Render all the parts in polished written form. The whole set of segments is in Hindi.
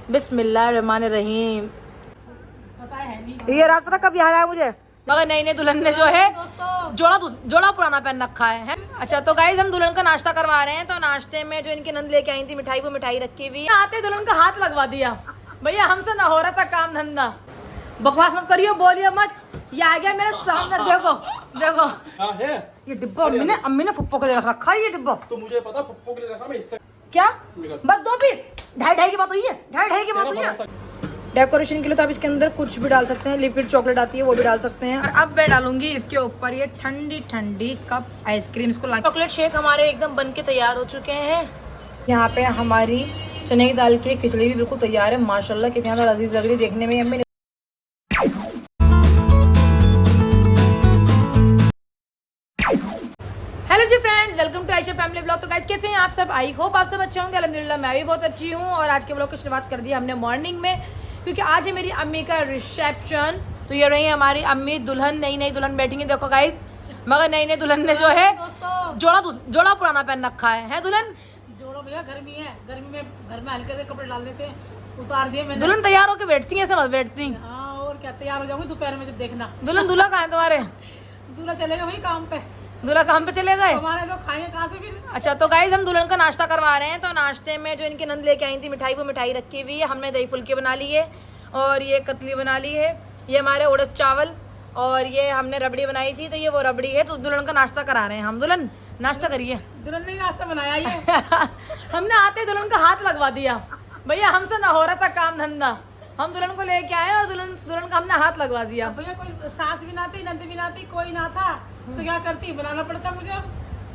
बिस्मिल्लाहिर्रहमानिर्रहीम। पता है नहीं ये रात पता कब याद आया मुझे, मगर नई नई दुल्हन ने जो है जोड़ा पुराना पहन रखा है। अच्छा तो गाइस हम दुल्हन का नाश्ता करवा रहे हैं, तो नाश्ते में जो इनकी नंद लेके आई थी मिठाई, वो मिठाई रखी हुई आते दुल्हन का हाथ लगवा दिया। भैया हमसे ना हो रहा था काम धंधा, बकवास मत करियो, बोलियो मत। ये आ गया मेरे सामने, देखो देखो है ये डिब्बा अम्मी ने फुप्पो को दे रखा है। ये डिब्बा तो मुझे पता फुप्पो के लिए रखा, मैं इससे क्या बस 2 पीस, ढाई की बात हुई है, ढाई की बात हुई है। डेकोरेशन के लिए तो आप इसके अंदर कुछ भी डाल सकते हैं, लिक्विड चॉकलेट आती है वो भी डाल सकते हैं। और अब मैं डालूंगी इसके ऊपर ये ठंडी ठंडी कप आइसक्रीम। इसको ला चॉकलेट शेक हमारे एकदम बन के तैयार हो चुके हैं। यहाँ पे हमारी चने की दाल की खिचड़ी भी बिल्कुल तैयार है। माशाल्लाह कितनी ज़्यादा लजीज लग रही है देखने में। अम्मी hello ji friends, welcome to Ayesha family blog. तो गाइस कैसे हैं आप सब? आई होप आप सब अच्छे होंगे। अल्हम्दुलिल्लाह मैं भी बहुत अच्छी हूँ। और आज के ब्लॉग की शुरुआत कर दी हमने मॉर्निंग में, क्योंकि आज है मेरी अम्मी का रिसेप्शन। तो ये रही हमारी अम्मी, दुल्हन, नई दुल्हन बैठेंगी। देखो गाइस, मगर नई दुल्हन ने जो है जोड़ा पुराना पहन रखा है दुल्हन। जोड़ो भैया, गर्मी है, गर्मी में घर में हल्के से कपड़े डाल देते हैं, उतार दिए मैंने। दुल्हन तैयार होकर बैठती है, ऐसे मत बैठती। हाँ और क्या, तैयार हो जाऊंगी दोपहर में जब देखना। दूल्हा कहाँ है तुम्हारे? दूल्हा चलेगा भाई काम पे। दूल्हा काम पे चले गए? हमारे लोग खाएंगे कहाँ से फिर। अच्छा तो गाइस हम दुल्हन का नाश्ता करवा रहे हैं। तो नाश्ते में जो इनकी नंद लेके आई थी मिठाई, वो मिठाई रखी हुई है। हमने दही फुल्की बना ली है और ये कतली बना ली है। ये हमारे उड़द चावल और ये हमने रबड़ी बनाई थी, तो ये वो रबड़ी है। तो दुल्हन का नाश्ता करा रहे हैं हम। दुल्हन नाश्ता करिए। दुल्हन ने नाश्ता बनाया ये हमने आते दुल्हन का हाथ लगवा दिया। भैया हमसे ना हो रहा था काम धंधा, हम दुल्हन को लेके आए और दुल्हन का हमने हाथ लगवा दिया। भैया कोई सास भी ना थी, नंद भी ना थी, कोई ना था, तो क्या करती, बनाना पड़ता मुझे।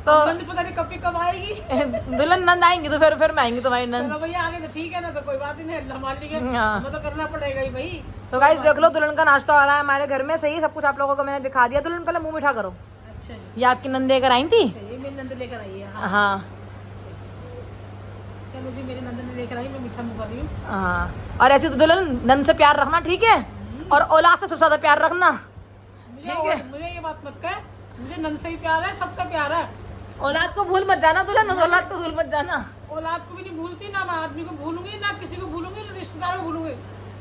तो नंद पता नहीं कब आएगी। दुल्हन नंद आएंगी तो फिर मैं आएंगी तुम्हारी नंद। चलो भैया आगे तो ठीक है ना, तो कोई बात ही नहीं, हमारे लिए हाँ। तो करना पड़ेगा ही भाई। तो गाइस देख लो, दुल्हन का नाश्ता हो रहा है हमारे घर में। सही सब कुछ आप लोगों को मैंने दिखा दिया। दुल्हन पहले मुंह मीठा करो। अच्छा जी, ये आपकी नंद लेकर आई थी। ये मेरी नंद लेकर आई है। हाँ चलो जी, मेरी नंद ने लेकर आई, मैं मीठा मुँह कर रही हूँ। हाँ, और ऐसे तो दुल्हन नंद से प्यार रखना, ठीक है? और औलाद से सबसे ज्यादा प्यार रखना, ठीक है? मुझे ये बात मत कह, मुझे नंद से भी प्यार है, सबसे प्यार है। औलाद को भूल मत जाना दुल्हन, औलाद को भूल मत जाना। औलाद को भी नहीं भूलती, ना मैं आदमी को भूलूंगी, ना किसी को भूलूंगी, ना रिश्तेदारों को भूलूंगी।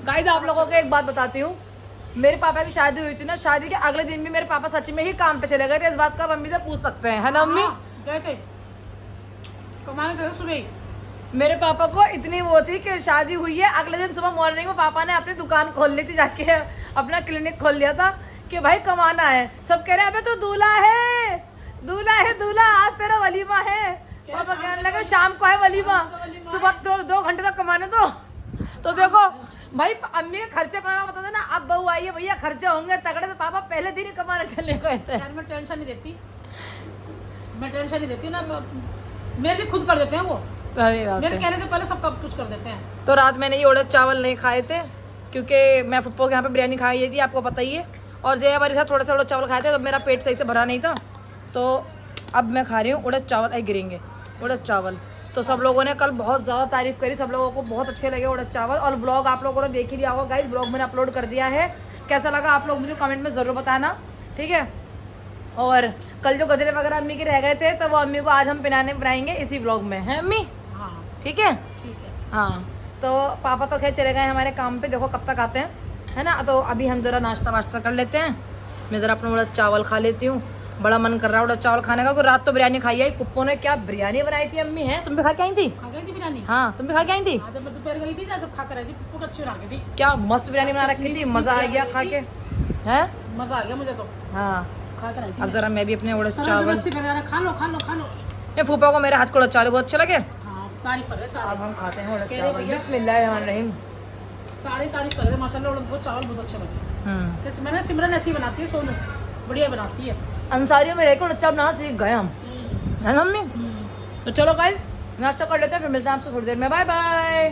गाइस आप लोगों को एक बात बताती हूँ, मेरे पापा की शादी हुई थी ना, शादी के अगले दिन भी मेरे पापा सच में ही काम पे चले गए थे। इस बात का आप मम्मी से पूछ सकते हैं, है ना मम्मी? गए थे कमाने से सुबह। मेरे पापा को इतनी वो थी कि शादी हुई है, अगले दिन सुबह मॉर्निंग में पापा ने अपनी दुकान खोल ली थी, जाके अपना क्लिनिक खोल लिया था कि भाई कमाना है। सब कह रहे हैं अबे तो दूल्हा है, दूल्हा आज तेरा वलीमा है। पापा कहने लगे शाम को है वलीमा, सुबह तो 2 घंटे तक कमाने दो। तो देखो भाई, अम्मी के खर्चे पापा बताते ना, अब बहू आई है भैया खर्चे होंगे तगड़े, तो पापा पहले दिन ही कमाने चलने को कहते हैं। मैं टेंशन नहीं देती, ना, तो मेरे लिए खुद कर देते हैं वो। मेरे कहने से पहले सब कुछ कर देते हैं। तो रात मैंने ये उड़द चावल नहीं खाए थे, क्योंकि मैं फुप्पो के यहाँ पे बिरयानी खाई थी, आपको पता ही है। और जया बारी साथ थोड़ा सा उड़द चावल खाए थे, तो मेरा पेट सही से भरा नहीं था। तो अब मैं खा रही हूँ उड़द चावल। आई गिरेंगे उड़द चावल। तो सब लोगों ने कल बहुत ज़्यादा तारीफ़ करी, सब लोगों को बहुत अच्छे लगे उड़द चावल। और ब्लॉग आप लोगों ने देख ही लिया होगा गाइस, ब्लॉग मैंने अपलोड कर दिया है। कैसा लगा आप लोग मुझे कमेंट में ज़रूर बताना, ठीक है? और कल जो गजरे वगैरह अम्मी के रह गए थे, तो वो अम्मी को आज हम बनाएंगे इसी ब्लॉग में, है अम्मी? हाँ ठीक है। ठीक है। हाँ तो पापा तो खैर चले गए हमारे काम पे, देखो कब तक आते हैं, है ना? तो अभी हम ज़रा नाश्ता वाश्ता कर लेते हैं। मैं ज़रा अपना उड़द चावल खा लेती हूँ, बड़ा मन कर रहा है उड़द चावल खाने का। क्योंकि रात तो बिरयानी खाई आई, पप्पो ने क्या बिरयानी बनाई थी अम्मी, है? तुम भी खा के आई थी? खा गई थी बिरयानी। हाँ तुम भी खा के आई थी। जब मैं दोपहर गई थी ना, जब खा कर आई थी, पप्पू को अच्छी बना के थी। क्या मस्त बिरयानी बना रखी थी, मज़ा आ गया खा के, है? मजा आ गया मुझे तो, हाँ खा कर आई थी। अब ज़रा मैं भी अपने उड़द चावल, खा लो। ये फूफा को मेरे हाथ को उड़द चावल बहुत अच्छे लगे। हाँ तारीफ कर रहे सारे। अब हम खाते हैं उड़द कह रहे चावल। भैया, बिस्मिल्लाहिर्रहमानिर्रहीम। सारे तारीफ कर रहे हैं माशाल्लाह, उड़द चावल बहुत अच्छे बने। कैसे मैंने सिमरन ऐसी बनाती है, सोनू बढ़िया बनाती है। अंसारियों में रहकर उड़द चावल बनाना सीख गए हम, है ना मम्मी? तो चलो गाइस नाश्ता कर लेते हैं, फिर मिलते हैं आपसे थोड़ी देर में। Bye bye.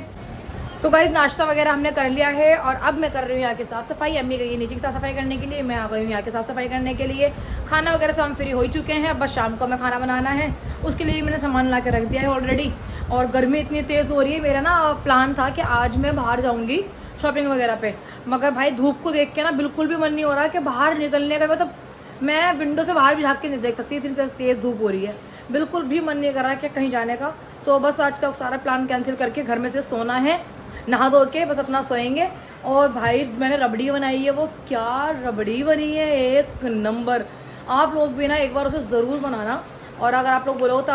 तो गाइस नाश्ता वगैरह हमने कर लिया है और अब मैं कर रही हूँ यहाँ की साफ़ सफाई। अम्मी गई है नीचे की साफ़ सफाई करने के लिए, मैं आ गई हूँ यहाँ की साफ़ सफाई करने के लिए। खाना वगैरह से हम फ्री हो चुके हैं, अब बस शाम को हमें खाना बनाना है, उसके लिए मैंने सामान ला के रख दिया है ऑलरेडी। और गर्मी इतनी तेज़ हो रही है, मेरा ना प्लान था कि आज मैं बाहर जाऊँगी शॉपिंग वगैरह पे, मगर भाई धूप को देख के ना बिल्कुल भी मन नहीं हो रहा कि बाहर निकलने का। मतलब मैं विंडो से बाहर भी झाँक के नहीं देख सकती, इतनी तेज़ धूप हो रही है, बिल्कुल भी मन नहीं कर रहा कि कहीं जाने का। तो बस आज का सारा प्लान कैंसिल करके घर में से सोना है नहा धो के बस अपना सोएंगे। और भाई मैंने रबड़ी बनाई है, वो क्या रबड़ी बनी है, एक नंबर। आप लोग भी ना एक बार उसे ज़रूर बनाना, और अगर आप लोग बोलोगे तो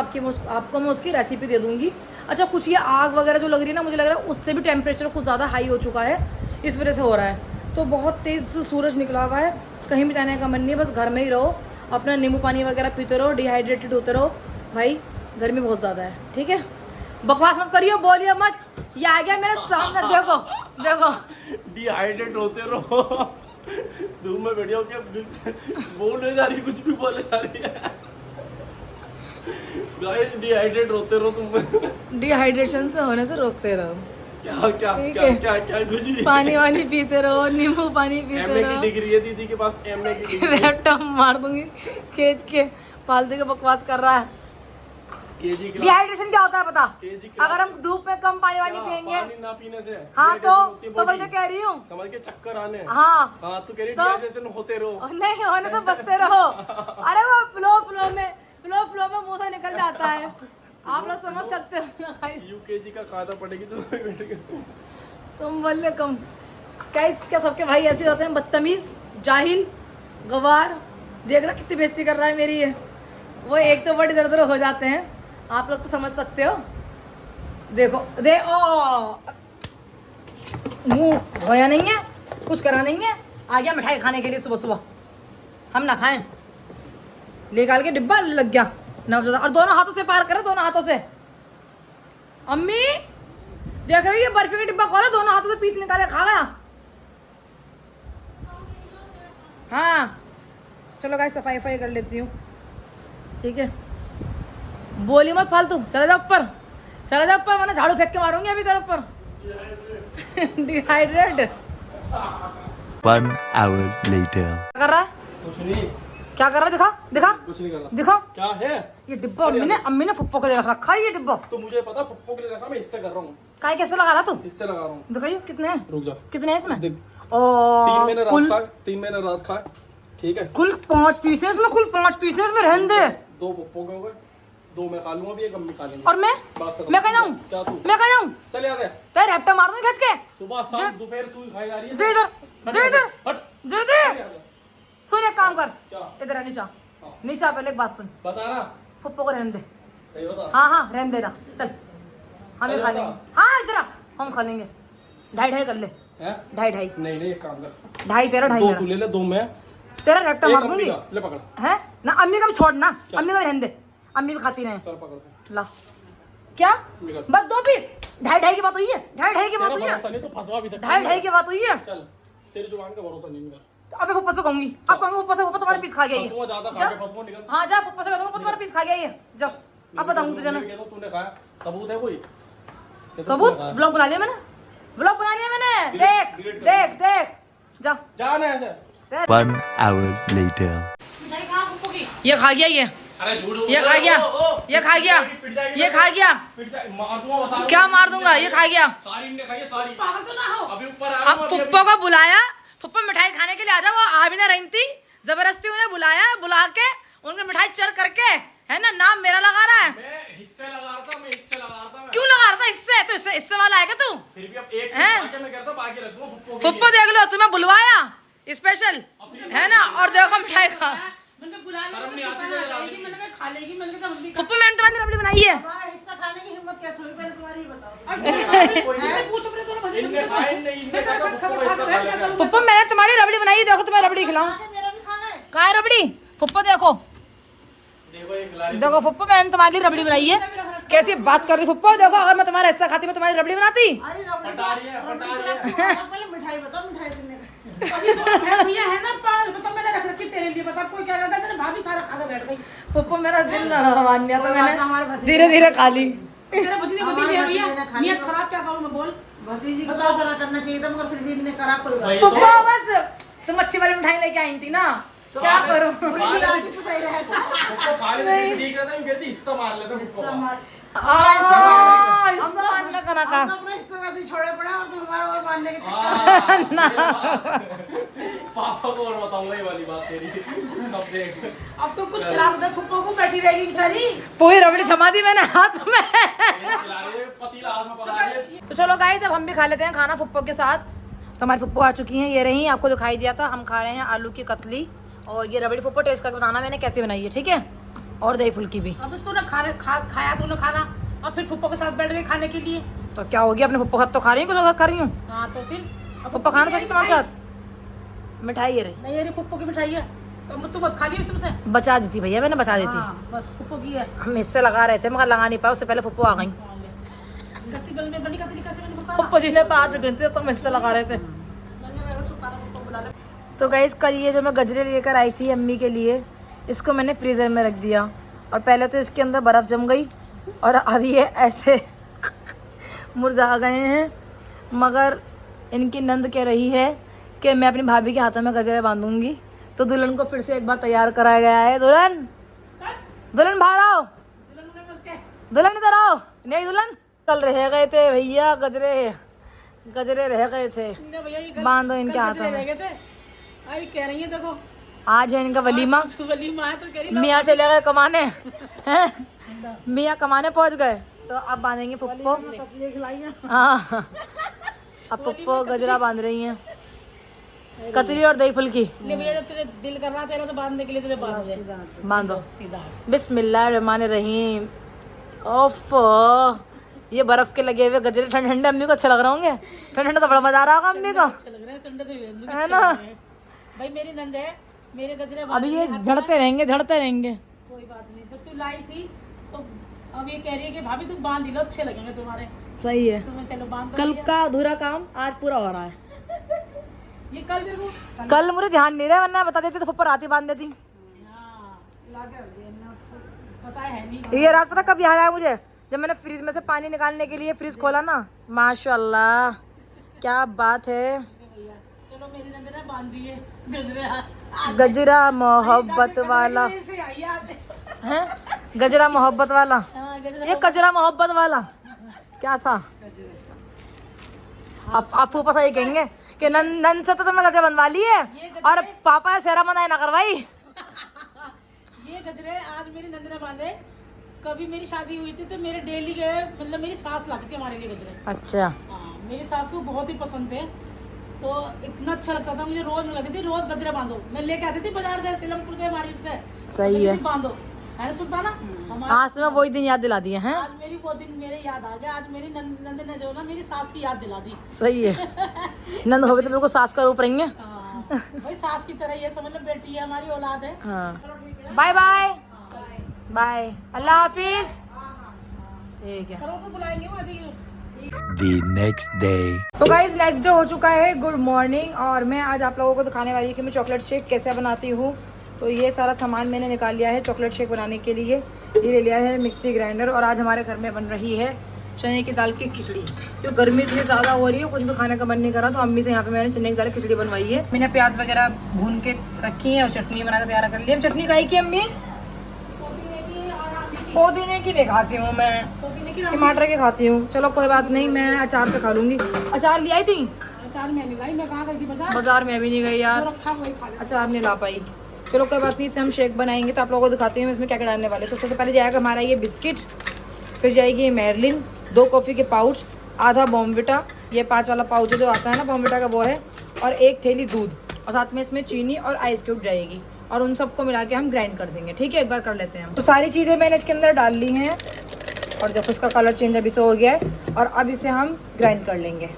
आपको मैं उसकी रेसिपी दे दूँगी। अच्छा, कुछ ये आग वगैरह जो लग रही है ना, मुझे लग रहा है उससे भी टेम्परेचर कुछ ज़्यादा हाई हो चुका है, इस वजह से हो रहा है। तो बहुत तेज़ सूरज निकला हुआ है, कहीं भी जाने का मन नहीं है, बस घर में ही रहो, अपना नींबू पानी वगैरह पीते रहो, डिहाइड्रेटेड होते रहो। भाई गर्मी बहुत ज़्यादा है, ठीक है, बकवास मत करिए, बोलिए मत। ये आ गया मेरे सामने, देखो देखो, डिहाइड्रेट होते रहो। धूप में बैठे हो क्या बोल नहीं जा रही, कुछ भी बोले जा रही है। गाइस डिहाइड्रेट होते रहो तुम। डिहाइड्रेशन से होने से रोकते रहो। क्या क्या ठीक क्या है। क्या क्या कुछ भी। पानी वानी पीते रहो, नींबू पानी पीते एमए की रहो। डिग्री है दीदी के पास, एमए की डिग्री। रैप्टम मार दूंगी खींच के, फालतू के बकवास कर रहा है। केजी क्लास, डिहाइड्रेशन क्या होता है पता? KG class. अगर हम धूप में कम पानी वानी क्या, पियेंगे, पानी ना पीने से हाँ डिहाइड्रेशन होती है तो वही body। तो कह रही हूँ। समझ के चक्कर आने। हाँ हाँ तो कह रही तो- डिहाइड्रेशन होते रहो। नहीं होने से बचते रहो। अरे वो फ्लो में मुंह से निकल जाता है, आप लोग समझ सकते हो। यूकेजी का कायदा पड़ेगी तुम्हें। तुम बोल कम क्या सबके भाई ऐसे होते हैं, बदतमीज, जाहिल, गवार। देख रहा कितनी बेइज्जती कर रहा है मेरी है। वो एक तो बड़ी दर्द हो जाते हैं, आप लोग तो समझ सकते हो। देखो मुंह धोया नहीं है, कुछ करा नहीं है, आ गया मिठाई खाने के लिए सुबह सुबह। हम ना खाएं, निकाल के डिब्बा लग गया नवजात, और दोनों हाथों से पार करे, दोनों हाथों से। अम्मी देख रही है, बर्फी का डिब्बा खोला, दोनों हाथों से पीस निकाले, खा गया। हाँ चलो गाइस, सफाई कर लेती हूँ, ठीक है। बोली मत फालतू, चला जा ऊपर, वरना झाड़ू फेंक के मारूंगी अभी तेरे ऊपर। डिहाइड्रेट। 1 hour later. क्या कर रहा है? कुछ नहीं, क्या कर रहा है? दिखा कुछ नहीं कर रहा। दिखा। क्या है ये डिब्बा अम्मी ने फुप्पो के लिए रखा है, ये डिब्बा। तो मुझे पता, पप्पो के लिए रखा, मैं इससे कर रहा हूँ। काय कैसे लगा रहा तू? इससे लगा रहा हूँ। दिखाइयो कितने हैं, रुक जा, कितने हैं इसमें? देख, ओ 3 महीने कुल रात खा, 3 महीने रात खा, ठीक है। कुल 5 पीस है इसमें, कुल 5 पीस है इसमें, रहने दे। 2 पप्पो के हो गए, 2 मैं खा लूंगा, अभी एक अम्मी खा लेंगे। और मैं बात खत्म। मैं कहाँ जाऊँ? क्या तू? मैं कहाँ जाऊँ? चल याद है, तेरे रैप्टर मार दूंगी खींच के। सुबह शाम दोपहर तू ही खाई जा रही है। दे इधर, हट, दे हट, इधर, हट, दे दे। हट, हट। सुन एक काम कर, क्या? इधर है नीचा, हाँ। नीचा पहले एक बात सुन, बता ना, फुप्पो को रहने दे। सही बता। हाँ रहने दे ना, चल हम ही अरे खा बता। लेंगे। हाँ इधर आ, हम खा लेंगे। 2.5 कर ले, हैं? 2.5 नहीं एक काम कर, 2.5 तेरा 2.5 2 मेरा। तू ले ले, 2 मैं, तेरा रैप्टर एक मार अम्मी दूंगी का, ले पकड़, है ना। अम्मी का भी छोड़ ना, चल। अम्मी का भी रहने दे, अम्मी भी खाती रहे। चल पकड़। ला क्या, निकल। बस 2 पीस। 2.5 की बात हुई है, 2.5 की बात तेरा हुई है, भरोसा नहीं तो फंसवा भी सकता 2.5 की बात हुई है। चल, तेरी जुबान का भरोसा नहीं, निकल। तो अबे फुप्पो से कहूंगी, अब कहूंगी फुप्पो से, फुप्पो तुम्हारा पीस खा गया ये। फंसवा ज्यादा खा जा। के, फंसवा निकल। हाँ जा, फुप्पो से कह दूंगा फुप्पो तुम्हारा पीस खा गया ये। जा अब बताऊंगी तुझे ना। मैं कह रहा हूं, तूने खाया, सबूत है कोई? कहता तूने सबूत? खाया। ब्लॉग बना लिया मैंने, ब्लॉग बना लिया मैंने। देख डिलीट कर। देख देख, जा। जा ना ऐसे। 1 hour later. मिठाई कहाँ पप्पू की? ये खा गया ये, अरे झूठ, ये खा गया, ये खा गया, ये खा गया। मार दूंगा, बता रहा हूं। क्या मार दूंगा? ये खा गया। सारी ने खाई है, सारी। पागल तो ना हो। अभी ऊपर अब फुप्पो को बुलाया, फुप्पो मिठाई खाने के लिए आ जा, वो आ भी ना रही थी, जबरदस्ती उन्हें बुलाया, बुला के उनकी मिठाई चढ़ करके, है ना, नाम मेरा लगा रहा है। मैं हिस्से लगा रहा था, मैं हिस्से लगा रहा था। क्यों लगा रहा था इससे? तो इससे वाला है क्या तू? फिर भी अब एक हैं? आके मैं कहता बाकी रख दूंगा फुप्पो के फुप्पो लिए। देख लो, तुम्हें बुलवाया स्पेशल, है ना, और देखो मिठाई खा। मैंने कहा बुला ले, शर्म नहीं आती मैंने तुझे? कहा खाएगी, मैंने कहा खा लेगी, मैंने कहा हम भी खा। फुप्पो मैंने तुम्हारी रबड़ी बनाई है। हमारा हिस्सा खाने की हिम्मत कैसे हुई, पहले तुम्हारी ही बताओ। अब तुमसे पूछ अपने दोनों भाई इनने खाए नहीं, इनने कहा था फुप्पो को हिस्सा खा लेगा। फुप्पो मैंने तुम्हारी रबड़ी बनाई है, देखो तुम्हें रबड़ी खिलाऊं। खा के मेरा भी खा गए। कहाँ है रबड़ी? फुप्पो देखो, देखो एक लारी। देखो फुप्पो मैंने तुम्हारी लिए रबड़ी बनाई है। कैसी बात कर रही फुप्पो? देखो अगर मैं तुम्हारा हिस्सा खाती, मैं तुम्हारी रबड़ी बनाती। अरे रबड़ी हटा रही है, रबड़ी हटा तो रही है। रखो, पहले मिठाई बताओ, मिठाई तुमने खाई। अभी तो बहन भैया है ना पागल, बता मैंने रख रखी तेरे लिए, बता कोई क्या लगा, तेरे भाभी सारा खा के बैठ गई। फुप्पो मेरा दिल ना मान लिया, तो हमारे मैंने भतीजे- धीरे धीरे खा ली। तेरा भतीजे भतीजे है भैया, भतीजे ने खा लिया। नियत खराब क्या करूं मैं, बोल। भतीजी को तो ऐसा करना चाहिए था, मगर फिर भी इनने करा, कोई बात भाई नहीं। तो- फुप्पो बस तुम अच्छी वाली मिठाई लेके आई थी ना, क्या करूं? उल्टी आती तो सही रहेगा। फुप्पो खा लेते ठीक रहता, यूं कहती हिस्सा मार लेते फुप्पो हिस्सा का। मार। हिस्सा हम तो मारने का ना हम कहा। तो अपना हिस्सा वैसे ही छोड़े पड़े और तुम्हारा वो मानने के चक्कर पापा को और बताऊंगा ये वाली बात तेरी, अब देख। अब तो कुछ खिला दे फुप्पो को, बैठी रहेगी बेचारी। पूरी रबड़ी थमा दी मैंने हाथ में। पतीला हाथ में पकड़ा है। तो चलो गाइस अब हम भी खा लेते हैं खाना फुप्पो के साथ। तो हमारी फुप्पो आ चुकी हैं, ये रही, आपको दिखाई दिया था। हम खा रहे हैं आलू की कतली और ये रबड़ी। फुप्पो टेस्ट करके बताना मैंने कैसे बनाई है, ठीक है? और दही फुल्की भी। अब तूने खाया तूने खाना और फिर फुप्पो के साथ बैठ गए खाने के लिए। तो क्या हो गया, अपने फुप्पो खात तो खा रही हूँ, कुछ खा रही हूँ। हाँ तो फिर फुप्पो खाना था तुम्हारे साथ। मिठाई ये रही, नहीं अरे फुप्पो की मिठाई है तो तू मत खा ली उसमें से। बचा दी थी भैया, मैंने बचा दी थी। हाँ, बस फुप्पो की है। हम इससे लगा रहे थे मगर लगा नहीं पाए, उससे पहले फुप्पो आ गई। कत्ती बल में बनी कत्ती कैसे मैंने बताया। फुप्पो जी ने 5 घंटे तो हम इससे लगा रहे थे। मैंने कहा सुल्ताना फुप्पो बुला ले। तो गाइस कल ये जो मैं गजरे लेकर आई थी अम्मी के लिए, इसको मैंने फ्रीज़र में रख दिया और पहले तो इसके अंदर बर्फ़ जम गई और अब ये ऐसे मुरझा गए हैं। मगर इनकी नंद कह रही है कि मैं अपनी भाभी के हाथों में गजरे बांधूंगी, तो दुल्हन को फिर से एक बार तैयार कराया गया है। दुल्हन बाहर आओ, दुल्हन इधर आओ। नहीं दुल्हन, कल रह गए थे भैया गजरे रह गए थे, भैया ये बांधो इनके हाथों में। अरे कह रही है देखो आज है इनका वलीमा। है तो कह रही मियाँ चले गए कमाने हैं, मियाँ कमाने पहुंच गए, तो अब बांधेंगे फुप्पो। कतली खिलाई है। हाँ अब फुप्पो गजरा बांध रही हैं, कतली और दही फुल्की। ले भैया जब तुझे दिल कर रहा तेरा तो बांधने के लिए तुझे बांध दे बांधो। सीधा। बिस्मिल्लाहिर्रहमानिर्रहीम। ओफ, ये बर्फ के लगे हुए गजरे ठंडे ठंडे अम्मी को अच्छे लग रहे होंगे। ठंडे ठंडे तो बड़ा मजा आ रहा होगा अम्मी को, अच्छा लग रहा है ठंडे तो है ना? भाई मेरी नंद है, मेरे गजरे अभी ये झड़ते रहेंगे। कोई बात नहीं, जब तू लाई थी तो अब ये कह रही है कि भाभी तुम बांध लो, अच्छे लगेंगे तुम्हारे। सही है, तुम्हें चलो बांध कल का अधूरा काम आज पूरा हो रहा है। ये कल देखो। कल मुझे ध्यान नहीं रहा, वरना बता देती तो फुप्पो रात ही बांध देती। हाँ लाके रख दिया ना। पता है नहीं। ये रात पता कब याद आया मुझे, जब मैंने फ्रिज में से पानी निकालने के लिए फ्रिज खोला ना, माशाल्लाह क्या बात है। भैया चलो मेरी नंद ने बांध दिए गजरे। गजरा मोहब्बत वाला से आई आज। है, गजरा मोहब्बत वाला। हाँ, गजरा ये कजरा मोहब्बत वाला क्या था? आप फूफा सही कहेंगे कि नंद से तो तुमने गजरा बनवा ली है और पापा से सेहरा मनाई ना करवाई। ये गजरे आज मेरी नंद ने बांधे। कभी मेरी शादी हुई थी तो मेरे डेली गए, मतलब मेरी सास लाती थी हमारे लिए गजरे। अच्छा, हाँ मेरी सास को बहुत ही पसंद थे, तो इतना अच्छा लगता था मुझे। रोज लगती थी रोज गजरे बांधो, मैं लेके आती थी बाजार से, सिलमपुर से, मार्केट से। सही है, बांधो है ना सुल्ताना। आज तुम्हें वही दिन याद दिला दिए हैं। आज मेरी वो दिन मेरे याद आ गया। आज मेरी नंद ने जो ना मेरी सास की याद दिला दी। सही है, नंद हो भी तो बिल्कुल सास का रूप रहेंगे। हाँ, भाई सास की तरह ये समझ लो, बेटी है हमारी, औलाद है। हाँ, बाय बाय बाय, अल्लाह हाफिज। ठीक है, सरों को बुलाएंगे वो आज। The next day. तो गाइज नेक्स्ट डे हो चुका है। Good morning. और मैं आज आप लोगों को दिखाने वाली हूँ कि मैं चॉकलेट शेक कैसे बनाती हूँ। तो ये सारा सामान मैंने निकाल लिया है चॉकलेट शेक बनाने के लिए। ये ले लिया है मिक्सी ग्राइंडर और आज हमारे घर में बन रही है चने की दाल की खिचड़ी। तो गर्मी इतनी ज़्यादा हो रही है, कुछ भी खाने का मन नहीं करा, तो अम्मी से यहाँ पे मैंने चने की दाल की खिचड़ी बनवाई है। मैंने प्याज वगैरह भून के रखी है और चटनी बना के तैयार कर ली है। चटनी खाई की अम्मी? पुदीने की नहीं खाती हूँ मैं, टमाटर की खाती हूँ। चलो कोई बात नहीं, मैं अचार से खा लूँगी। अचार ले आई थी? अचार मैं नहीं लाई, मैं कहाँ गई थी बाजार? बाजार में भी नहीं गई यार, जो रखा वही खा लिया। अचार नहीं ला पाई। चलो कोई बात नहीं, इससे हम शेक बनाएंगे तो आप लोगों को दिखाती हूँ मैं इसमें क्या क्या डालने वाले। तो सबसे पहले जाएगा हमारा ये बिस्किट, फिर जाएगी मेरलिन, 2 कॉफ़ी के पाउच, आधा बॉर्नविटा, ये 5 वाला पाउच जो आता है ना बॉर्नविटा का वो है, और 1 थैली दूध, और साथ में इसमें चीनी और आइस क्यूब जाएगी, और उन सबको मिला के हम ग्राइंड कर देंगे। ठीक है, एक बार कर लेते हैं हम। तो सारी चीज़ें मैंने इसके अंदर डाल ली हैं और देखो इसका कलर चेंज अभी से हो गया है, और अब इसे हम ग्राइंड कर लेंगे।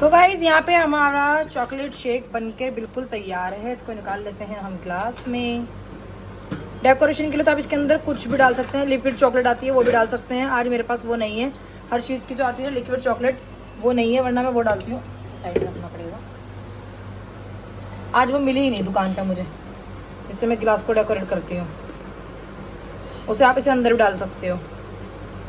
तो गाइज यहाँ पे हमारा चॉकलेट शेक बनकर बिल्कुल तैयार है। इसको निकाल लेते हैं हम ग्लास में। डेकोरेशन के लिए तो आप इसके अंदर कुछ भी डाल सकते हैं, लिक्विड चॉकलेट आती है वो भी डाल सकते हैं। आज मेरे पास वो नहीं है, हर चीज़ की जो आती है लिक्विड चॉकलेट वो नहीं है, वरना मैं वो डालती हूँ। साइड में रखना पड़ेगा, आज वो मिली ही नहीं दुकान पर मुझे, जिससे मैं गिलास को डेकोरेट करती हूँ। उसे आप इसे अंदर भी डाल सकते हो।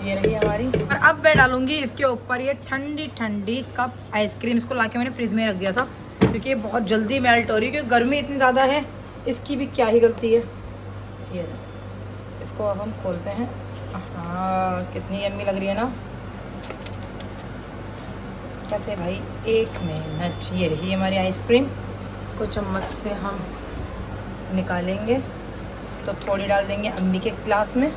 ये रही हमारी, और अब मैं डालूंगी इसके ऊपर ये ठंडी ठंडी कप आइसक्रीम। इसको लाके मैंने फ्रिज में रख दिया था क्योंकि ये बहुत जल्दी मेल्ट हो रही है, क्योंकि गर्मी इतनी ज़्यादा है। इसकी भी क्या ही गलती है। ये इसको अब हम खोलते हैं। हाँ कितनी यम्मी लग रही है ना। कैसे भाई, 1 मिनट। ये रही हमारी आइसक्रीम, इसको चम्मच से हम निकालेंगे। तो थोड़ी डाल देंगे अम्मी के ग्लास में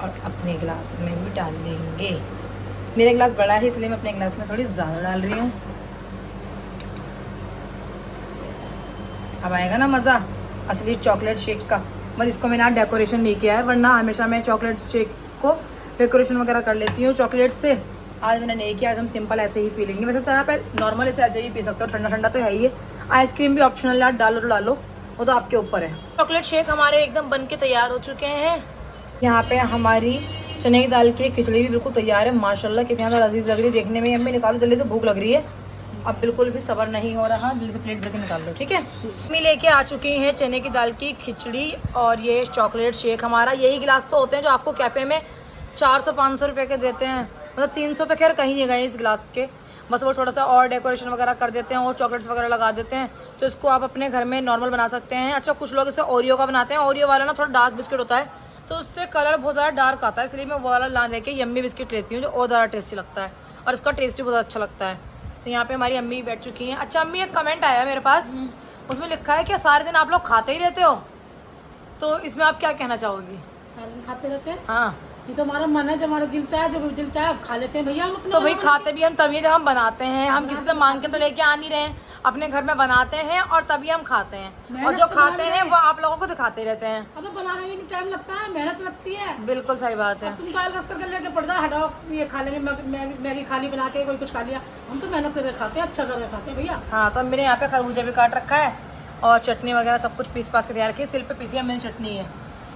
और अपने गिलास में भी डाल लेंगे। मेरा गिलास बड़ा है इसलिए मैं अपने गिलास में थोड़ी ज़्यादा डाल रही हूँ। अब आएगा ना मज़ा असली चॉकलेट शेक का। बस इसको मैंने आज डेकोरेशन नहीं किया है, वरना हमेशा मैं चॉकलेट शेक को डेकोरेशन वगैरह कर लेती हूँ चॉकलेट से। आज मैंने नहीं किया, आज हम सिंपल ऐसे ही पी लेंगे। वैसे तो आप नॉर्मल ऐसे ही पी सकते हो, ठंडा ठंडा तो है ही है। आइसक्रीम भी ऑप्शनल है, डालो तो डालो, वो तो आपके ऊपर है। चॉकलेट शेक हमारे एकदम बन के तैयार हो चुके हैं। यहाँ पे हमारी चने की दाल की खिचड़ी भी बिल्कुल तैयार है। माशाल्लाह कितनी ज़्यादा लजीज लग रही है देखने में। अम्मी निकालो जल्दी से, भूख लग रही है। अब बिल्कुल भी सब्र नहीं हो रहा, जल्दी से प्लेट भर के निकाल लो, ठीक है। अम्मी लेके आ चुकी हैं चने की दाल की खिचड़ी और ये चॉकलेट शेक हमारा। यही गिलास तो होते हैं जो आपको कैफ़े में 400-500 रुपये के देते हैं, मतलब 300 तो खैर कहीं नहीं गए इस गिलास के। बस वो थोड़ा सा और डेकोरेशन वगैरह कर देते हैं और चॉकलेट्स वगैरह लगा देते हैं। तो इसको आप अपने घर में नॉर्मल बना सकते हैं। अच्छा, कुछ लोग इसे ओरियो का बनाते हैं। ओरियो वाला ना थोड़ा डार्क बिस्किट होता है, तो उससे कलर बहुत ज़्यादा डार्क आता है, इसलिए मैं वो वाला ला लेके यम्मी बिस्किट लेती हूँ जो और ज़्यादा टेस्टी लगता है और इसका टेस्ट भी बहुत अच्छा लगता है। तो यहाँ पे हमारी अम्मी बैठ चुकी हैं। अच्छा अम्मी, एक कमेंट आया मेरे पास, उसमें लिखा है कि सारे दिन आप लोग खाते ही रहते हो, तो इसमें आप क्या कहना चाहोगी? सारे दिन खाते रहते हैं। हाँ, ये तो हमारा मन है, जब हमारा दिल चाहे, जब दिल चाहे आप खा लेते हैं भैया। हम अपने तो भाई बना खाते भी हम तभी जब हम बनाते हैं। हम किसी से मांग के तो लेके आ नहीं रहे हैं, अपने घर में बनाते हैं और तभी हम खाते हैं। और मेहनत जो से खाते बना हैं रहे वो आप लोगों को दिखाते रहते हैं। अब तो बनाने में भी टाइम लगता है, मेहनत लगती है। बिल्कुल सही बात है। अब तुम दाल रस करके लेके पड़ता है, हटाओ ये खा लेंगे, मैगी खा ली बना के, कोई कुछ खा लिया। हम तो मेहनत करके खाते हैं, अच्छा करके खाते हैं भैया। हाँ, तो मेरे यहाँ पे खरबूजा भी काट रखा है और चटनी वगैरह सब कुछ पीस पास के तैयार रखी है। सिल पे पीसी है मेरी चटनी है,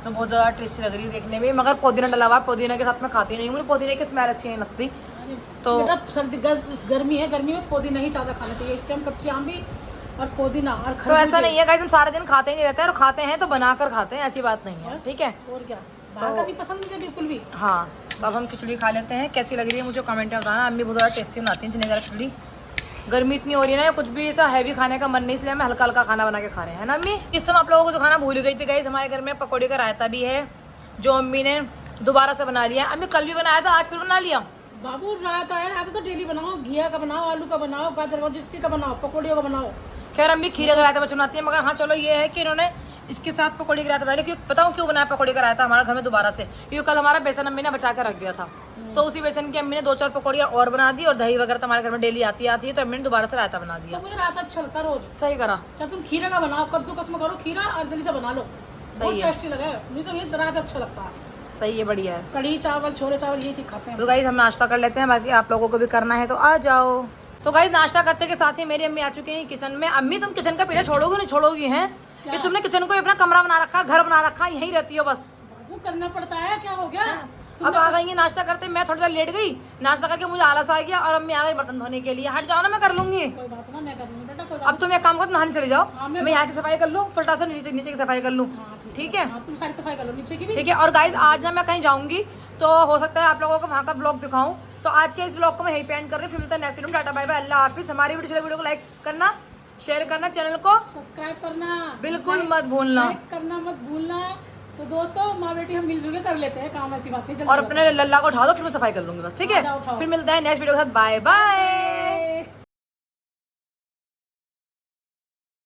तो बहुत ज़्यादा टेस्टी लग रही है देखने में। मगर पुदीना डला हुआ, पुदीना के साथ मैं खाती नहीं हूँ, मुझे पुदीने की स्मेल अच्छी नहीं लगती। तो बेटा सर्दी गर्मी है, गर्मी में पुदीना ही ज़्यादा खाना चाहिए इस टाइम। कच्ची आम भी और पुदीना और तो ऐसा नहीं है गाइस, हम सारे दिन खाते ही नहीं रहते हैं, और खाते हैं तो बनाकर खाते हैं, ऐसी बात नहीं है, ठीक है। और क्या, बाहर का भी पसंद मुझे बिल्कुल भी। हाँ, तो अब हम खिचड़ी खा लेते हैं। कैसी लग रही है मुझे कमेंट में बताना। अम्मी बहुत ज़्यादा टेस्टी बनाती हैं चने की दाल खिचड़ी। गर्मी इतनी हो रही है ना, कुछ भी ऐसा हैवी खाने का मन नहीं, इसलिए हम हल्का हल्का खाना बना के खा रहे हैं ना अम्मी। इस टाइम आप लोगों को जो खाना भूल गई थी गाइस, हमारे घर में पकौड़े का रायता भी है जो अम्मी ने दोबारा से बना लिया। अम्मी कल भी बनाया था, आज फिर बना लिया। बाबू रायता है, रायता तो डेली बनाओ, घिया का बनाओ, आलू का बनाओ, गाजर का, जिसकी का बनाओ, पकौड़ियों का बनाओ। खैर अम्मी खीरे का रायता बनाती है, मगर हाँ चलो ये है कि इन्होंने इसके साथ पकौड़े का रायता बनाया। क्योंकि बताऊँ क्यों बनाया पकौड़े का रायता हमारे घर में दोबारा से? क्योंकि कल हमारा बेसन अम्मी ने बचा कर रख दिया था, तो उसी बेसन की अम्मी ने 2-4 पकौड़ियाँ और बना दी, और दही वगैरह तो हमारे घर में डेली आती है, तो अम्मी ने दोबारा से रायता बना दिया। तो मुझे रायता अच्छा लगता है रोज। सही करा, चाहे तुम खीरे का बनाओ, कद्दूकस में करो खीरा और जल्दी से बना लो, सही है। टेस्टी लगे। मुझे तो ये रायता अच्छा लगता है। सही है, बढ़िया है। कढ़ी चावल, छोले चावल, ये चीज खाते हैं। तो गाइस हम नाश्ता कर लेते हैं, बाकी आप लोगों को भी करना है तो आ जाओ। तो गाइस नाश्ता करते के साथ ही मेरी अम्मी आ चुकी हैं किचन में। अम्मी तुम किचन का पीछे छोड़ोगी नहीं छोड़ोगी हैं कि तुमने किचन को अपना कमरा बना रखा, घर बना रखा, यहीं रहती हो बस। वो करना पड़ता है, क्या हो गया। अब आ गई है नाश्ता करते, मैं थोड़ी देर लेट गई, नाश्ता करके मुझे आलस आ गया और अम्मी आ गई बर्तन धोने के लिए। हट जाओ ना, मैं कर लूंगी। कोई बात ना, मैं कर लूंगी बेटा, कोई अब बात तुम एक काम करो, नहाने चले जाओ, हाँ, मैं यहाँ की सफाई कर लूँ, फटा से नीचे की सफाई कर लूँ, नहीं। ठीक है। हाँ, तुम सारी सफाई कर लो नीचे की भी। ठीक है। और गाइज आज ना मैं कहीं जाऊंगी, तो हो सकता है आप लोगों को वहाँ का ब्लॉग दिखाऊं। तो आज के इस ब्लॉग को मैं यहीं पे एंड कर रही हूँ। फिर मिलता है नेक्स्ट वीडियो में। टाटा बाय बाय, अल्लाह हाफिज। हमारी वीडियो को लाइक करना, शेयर करना, चैनल को सब्सक्राइब करना बिल्कुल मत भूलना, लाइक करना मत भूलना। तो दोस्तों, माँ बेटी हम मिलजुल के कर लेते हैं काम, ऐसी बात नहीं। और अपने लल्ला को उठा दो, फिर मैं सफाई कर लूंगी बस, ठीक है। हाँ, जाओ, उठाओ। फिर मिलता है नेक्स्ट वीडियो के साथ। Bye bye.